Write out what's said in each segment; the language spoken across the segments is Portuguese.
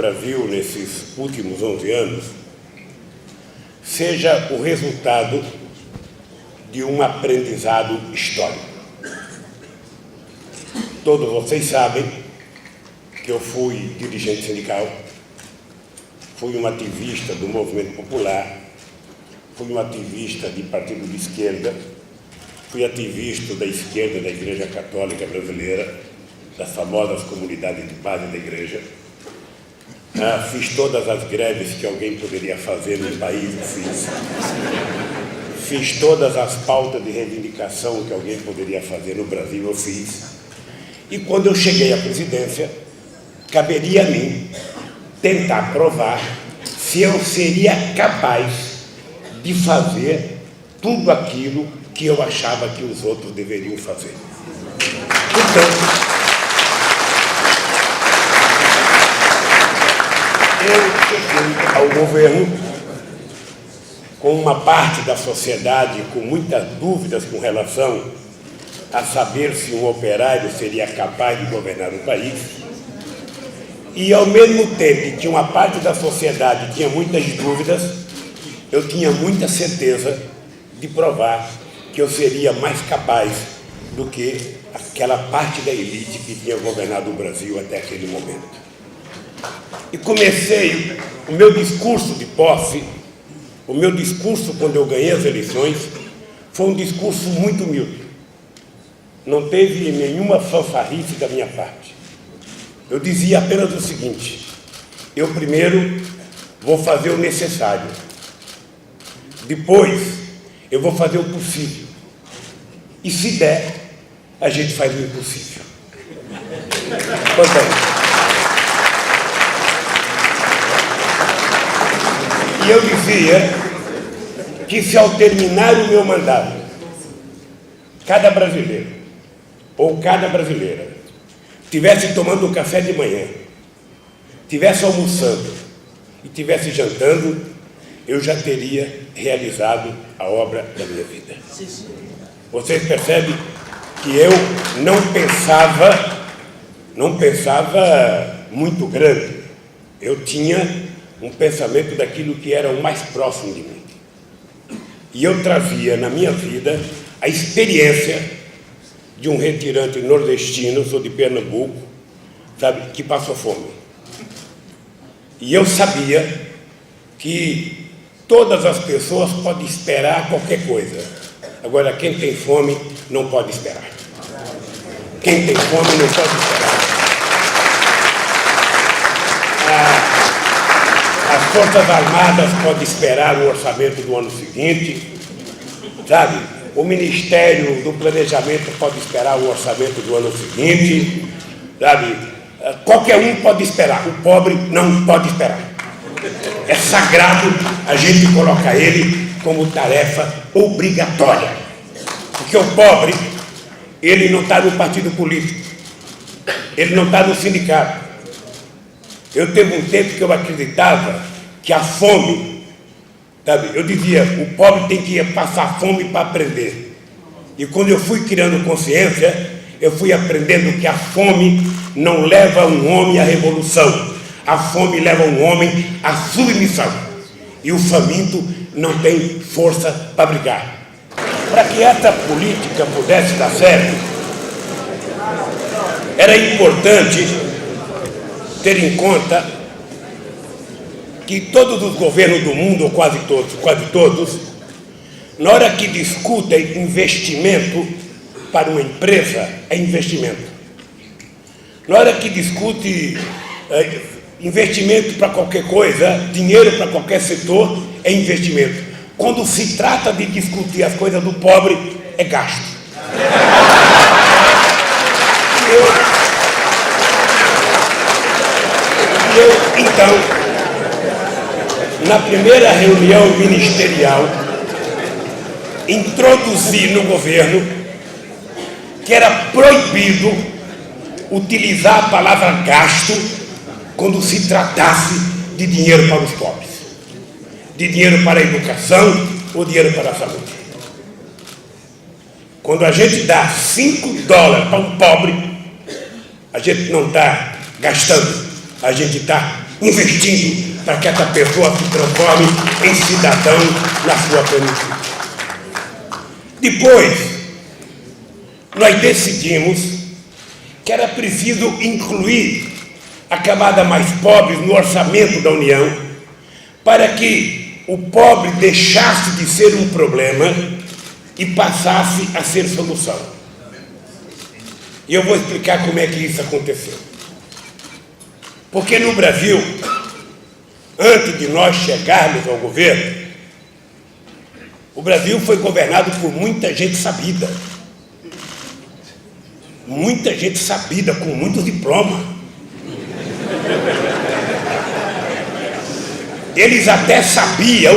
Brasil nesses últimos 11 anos seja o resultado de um aprendizado histórico. Todos vocês sabem que eu fui dirigente sindical, fui um ativista do movimento popular, fui um ativista de partido de esquerda, fui ativista da esquerda da Igreja Católica Brasileira, das famosas comunidades de base da Igreja. Fiz todas as greves que alguém poderia fazer no país, eu fiz. Fiz todas as pautas de reivindicação que alguém poderia fazer no Brasil, eu fiz. E quando eu cheguei à presidência, caberia a mim tentar provar se eu seria capaz de fazer tudo aquilo que eu achava que os outros deveriam fazer. Portanto, eu cheguei ao governo com uma parte da sociedade com muitas dúvidas com relação a saber se um operário seria capaz de governar o país, e ao mesmo tempo que tinha uma parte da sociedade que tinha muitas dúvidas, eu tinha muita certeza de provar que eu seria mais capaz do que aquela parte da elite que tinha governado o Brasil até aquele momento. E comecei o meu discurso de posse, o meu discurso quando eu ganhei as eleições, foi um discurso muito humilde. Não teve nenhuma fanfarrice da minha parte. Eu dizia apenas o seguinte: eu primeiro vou fazer o necessário, depois eu vou fazer o possível, e se der, a gente faz o impossível. Portanto, e eu dizia que se ao terminar o meu mandato, cada brasileiro ou cada brasileira estivesse tomando um café de manhã, estivesse almoçando e estivesse jantando, eu já teria realizado a obra da minha vida. Vocês percebem que eu não pensava muito grande. Eu tinha um pensamento daquilo que era o mais próximo de mim. E eu trazia na minha vida a experiência de um retirante nordestino, sou de Pernambuco, sabe, que passou fome. E eu sabia que todas as pessoas podem esperar qualquer coisa. Agora, quem tem fome não pode esperar. Quem tem fome não pode esperar. As Forças Armadas podem esperar o orçamento do ano seguinte, sabe? O Ministério do Planejamento pode esperar o orçamento do ano seguinte, sabe? Qualquer um pode esperar, o pobre não pode esperar. É sagrado a gente colocar ele como tarefa obrigatória. Porque o pobre, ele não está no partido político, ele não está no sindicato. Eu teve um tempo que eu acreditava que a fome, sabe, eu dizia, o pobre tem que passar fome para aprender. E quando eu fui criando consciência, eu fui aprendendo que a fome não leva um homem à revolução. A fome leva um homem à submissão. E o faminto não tem força para brigar. Para que essa política pudesse dar certo, era importante ter em conta que todos os governos do mundo, ou quase todos, na hora que discutem investimento para uma empresa, é investimento. Na hora que discute investimento para qualquer coisa, dinheiro para qualquer setor, é investimento. Quando se trata de discutir as coisas do pobre, é gasto. Então, na primeira reunião ministerial, introduzi no governo que era proibido utilizar a palavra gasto quando se tratasse de dinheiro para os pobres, de dinheiro para a educação ou dinheiro para a saúde. Quando a gente dá $5 para um pobre, a gente não está gastando, a gente está investindo para que essa pessoa se transforme em cidadão na sua plenitude. Depois, nós decidimos que era preciso incluir a camada mais pobre no orçamento da União para que o pobre deixasse de ser um problema e passasse a ser solução. E eu vou explicar como é que isso aconteceu. Porque no Brasil, antes de nós chegarmos ao governo, o Brasil foi governado por muita gente sabida. Muita gente sabida, com muitos diplomas. Eles até sabiam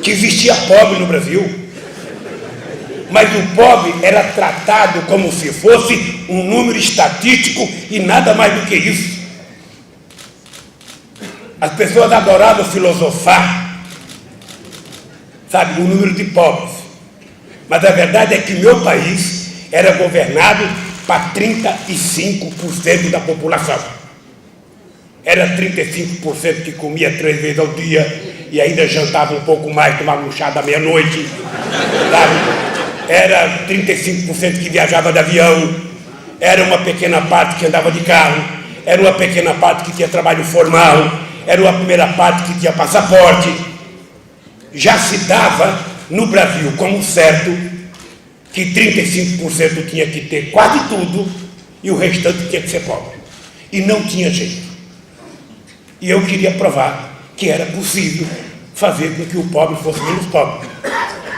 que existia pobre no Brasil. Mas o pobre era tratado como se fosse um número estatístico e nada mais do que isso. As pessoas adoravam filosofar, sabe, o número de pobres. Mas a verdade é que meu país era governado para 35% da população. Era 35% que comia 3 vezes ao dia e ainda jantava um pouco mais, tomava um chá da meia-noite, sabe? Era 35% que viajava de avião, era uma pequena parte que andava de carro, era uma pequena parte que tinha trabalho formal, era uma primeira parte que tinha passaporte. Já se dava no Brasil como certo que 35% tinha que ter quase tudo e o restante tinha que ser pobre. E não tinha jeito. E eu queria provar que era possível fazer com que o pobre fosse menos pobre.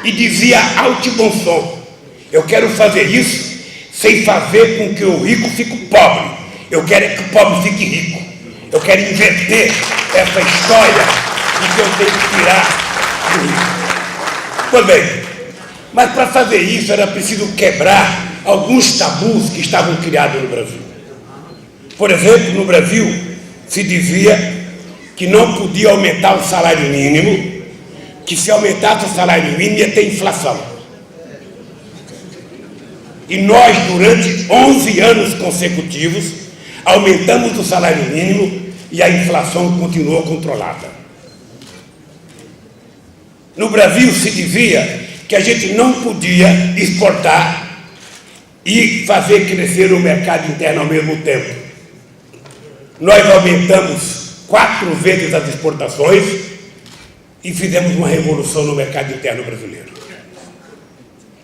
E dizia alto e bom som: eu quero fazer isso sem fazer com que o rico fique pobre. Eu quero que o pobre fique rico. Eu quero inverter essa história de que eu tenho que tirar do rico. Pois bem, mas para fazer isso era preciso quebrar alguns tabus que estavam criados no Brasil. Por exemplo, no Brasil se dizia que não podia aumentar o salário mínimo, que se aumentasse o salário mínimo ia ter inflação. E nós, durante 11 anos consecutivos, aumentamos o salário mínimo e a inflação continuou controlada. No Brasil se dizia que a gente não podia exportar e fazer crescer o mercado interno ao mesmo tempo. Nós aumentamos 4 vezes as exportações e fizemos uma revolução no mercado interno brasileiro.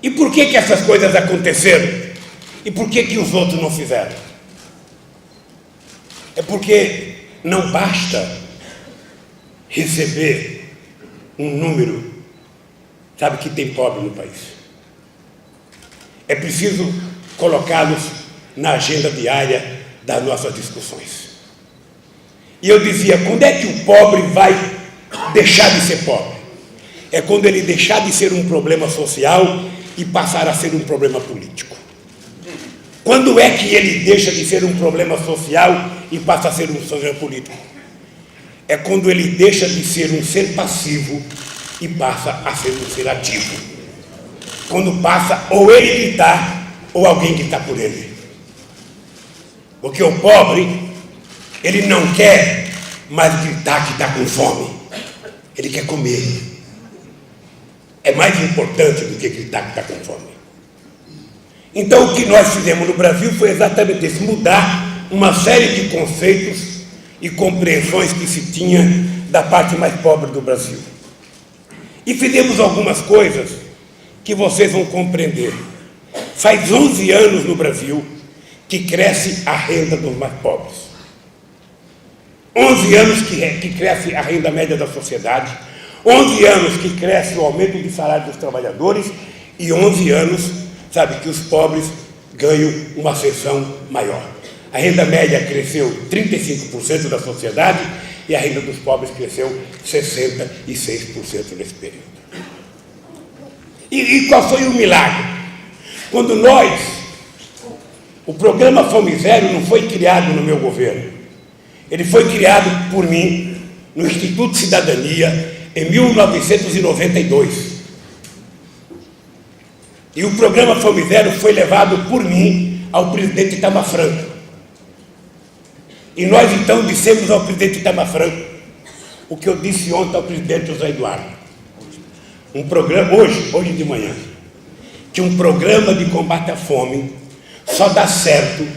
E por que essas coisas aconteceram? E por que os outros não fizeram? É porque não basta receber um número, sabe, que tem pobre no país. É preciso colocá-los na agenda diária das nossas discussões. E eu dizia, quando é que o pobre vai deixar de ser pobre? É quando ele deixar de ser um problema social e passar a ser um problema político. Quando é que ele deixa de ser um problema social e passa a ser um problema político? É quando ele deixa de ser um ser passivo e passa a ser um ser ativo. Quando passa ou ele gritar ou alguém gritar por ele. Porque o pobre, ele não quer mais gritar que está com fome. Ele quer comer. É mais importante do que gritar que está com fome. Então, o que nós fizemos no Brasil foi exatamente isso, mudar uma série de conceitos e compreensões que se tinha da parte mais pobre do Brasil. E fizemos algumas coisas que vocês vão compreender. Faz 11 anos no Brasil que cresce a renda dos mais pobres. 11 anos que cresce a renda média da sociedade, 11 anos que cresce o aumento de salário dos trabalhadores e 11 anos, sabe, que os pobres ganham uma seção maior. A renda média cresceu 35% da sociedade e a renda dos pobres cresceu 66% nesse período. E qual foi o milagre? Quando o programa Fome Zero não foi criado no meu governo, ele foi criado por mim no Instituto Cidadania em 1992. E o programa Fome Zero foi levado por mim ao presidente Itamar Franco. E nós então dissemos ao presidente Itamar Franco o que eu disse ontem ao presidente José Eduardo. Um programa, hoje de manhã, que um programa de combate à fome só dá certo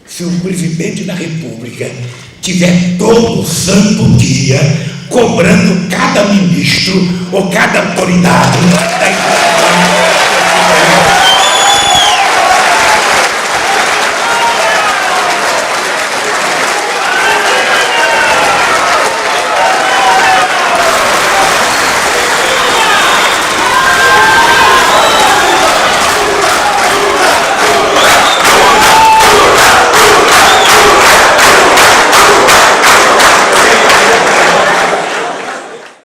se o presidente da República tiver todo santo dia cobrando cada ministro ou cada autoridade da instituição